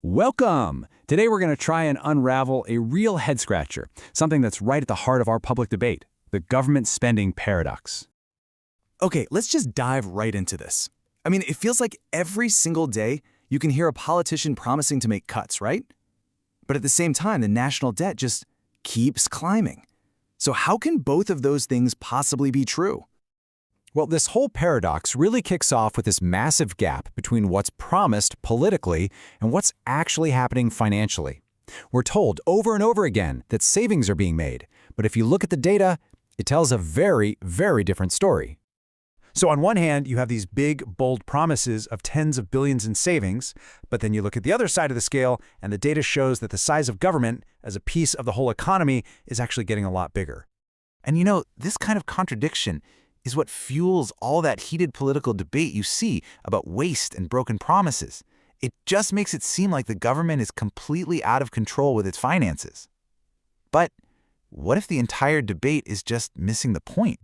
Welcome! Today we're going to try and unravel a real head-scratcher, something that's right at the heart of our public debate, the government spending paradox. Okay, let's just dive right into this. It feels like every single day you can hear a politician promising to make cuts, right? But at the same time, the national debt just keeps climbing. So how can both of those things possibly be true? Well, this whole paradox really kicks off with this massive gap between what's promised politically and what's actually happening financially. We're told over and over again that savings are being made, but if you look at the data, it tells a very, very different story. So on one hand, you have these big, bold promises of tens of billions in savings, but then you look at the other side of the scale, and the data shows that the size of government as a piece of the whole economy is actually getting a lot bigger. And this kind of contradiction is what fuels all that heated political debate you see about waste and broken promises. It just makes it seem like the government is completely out of control with its finances. But what if the entire debate is just missing the point?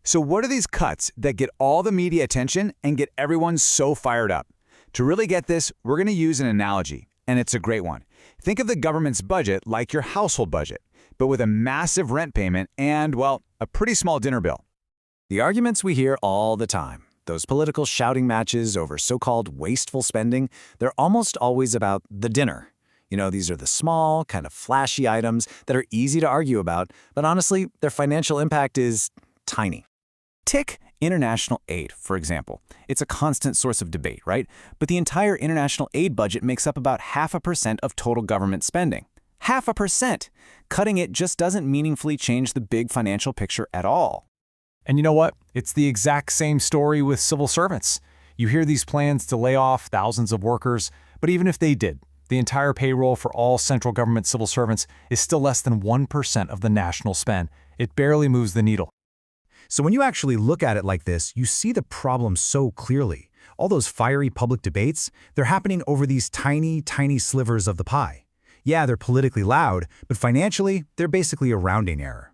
So what are these cuts that get all the media attention and get everyone so fired up? To really get this, we're going to use an analogy, and it's a great one. Think of the government's budget like your household budget, but with a massive rent payment and, well, a pretty small dinner bill. The arguments we hear all the time, those political shouting matches over so-called wasteful spending, they're almost always about the dinner. These are the small, kind of flashy items that are easy to argue about, but honestly, their financial impact is tiny. Take international aid, for example. It's a constant source of debate, right? But the entire international aid budget makes up about 0.5% of total government spending. 0.5%! Cutting it just doesn't meaningfully change the big financial picture at all. And you know what? It's the exact same story with civil servants. You hear these plans to lay off thousands of workers, but even if they did, the entire payroll for all central government civil servants is still less than 1% of the national spend. It barely moves the needle. So when you actually look at it like this, you see the problem so clearly. All those fiery public debates, they're happening over these tiny, tiny slivers of the pie. Yeah, they're politically loud, but financially, they're basically a rounding error.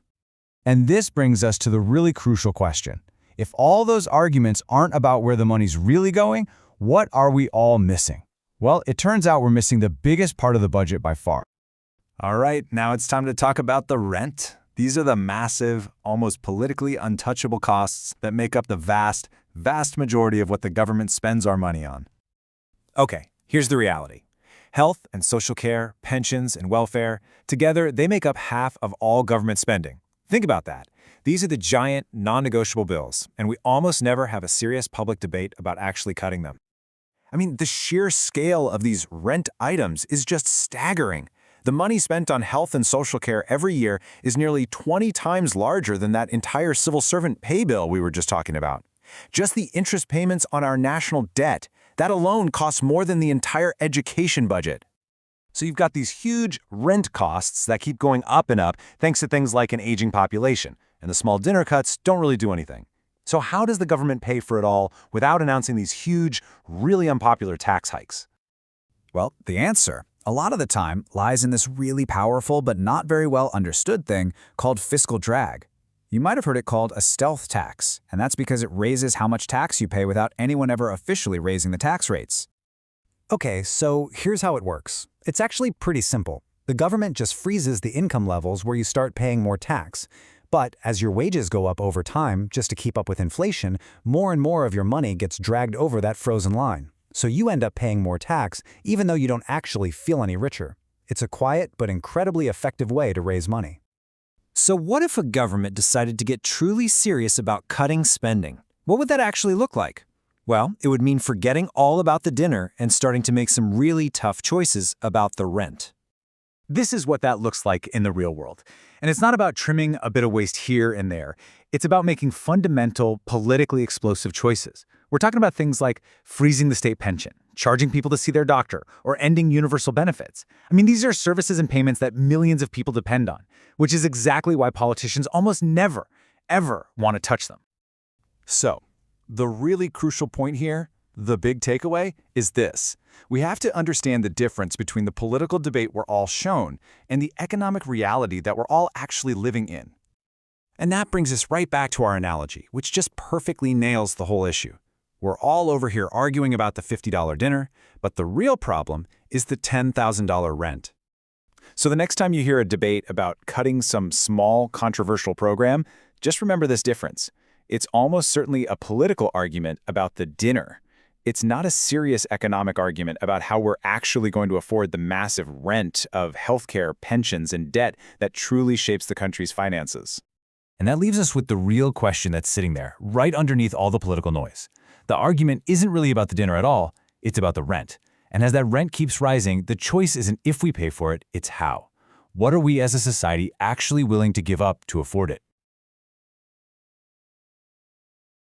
And this brings us to the really crucial question. If all those arguments aren't about where the money's really going, what are we all missing? Well, it turns out we're missing the biggest part of the budget by far. All right, now it's time to talk about the rent. These are the massive, almost politically untouchable costs that make up the vast, vast majority of what the government spends our money on. Okay, here's the reality. Health and social care, pensions and welfare, together they make up half of all government spending. Think about that. These are the giant, non-negotiable bills, and we almost never have a serious public debate about actually cutting them. The sheer scale of these rent items is just staggering. The money spent on health and social care every year is nearly 20 times larger than that entire civil servant pay bill we were just talking about. Just the interest payments on our national debt, that alone costs more than the entire education budget. So you've got these huge rent costs that keep going up and up thanks to things like an aging population, and the small dinner cuts don't really do anything. So how does the government pay for it all without announcing these huge, really unpopular tax hikes? Well, the answer, a lot of the time, lies in this really powerful but not very well understood thing called fiscal drag. You might have heard it called a stealth tax, and that's because it raises how much tax you pay without anyone ever officially raising the tax rates. Okay, so here's how it works. It's actually pretty simple. The government just freezes the income levels where you start paying more tax. But as your wages go up over time, just to keep up with inflation, more and more of your money gets dragged over that frozen line. So you end up paying more tax, even though you don't actually feel any richer. It's a quiet but incredibly effective way to raise money. So what if a government decided to get truly serious about cutting spending? What would that actually look like? Well, it would mean forgetting all about the dinner and starting to make some really tough choices about the rent. This is what that looks like in the real world. And it's not about trimming a bit of waste here and there. It's about making fundamental, politically explosive choices. We're talking about things like freezing the state pension, charging people to see their doctor, or ending universal benefits. These are services and payments that millions of people depend on, which is exactly why politicians almost never, ever want to touch them. So, the really crucial point here, the big takeaway, is this. We have to understand the difference between the political debate we're all shown and the economic reality that we're all actually living in. And that brings us right back to our analogy, which just perfectly nails the whole issue. We're all over here arguing about the $50 dinner, but the real problem is the $10,000 rent. So the next time you hear a debate about cutting some small, controversial program, just remember this difference. It's almost certainly a political argument about the dinner. It's not a serious economic argument about how we're actually going to afford the massive rent of healthcare, pensions, and debt that truly shapes the country's finances. And that leaves us with the real question that's sitting there, right underneath all the political noise. The argument isn't really about the dinner at all, it's about the rent. And as that rent keeps rising, the choice isn't if we pay for it, it's how. What are we as a society actually willing to give up to afford it?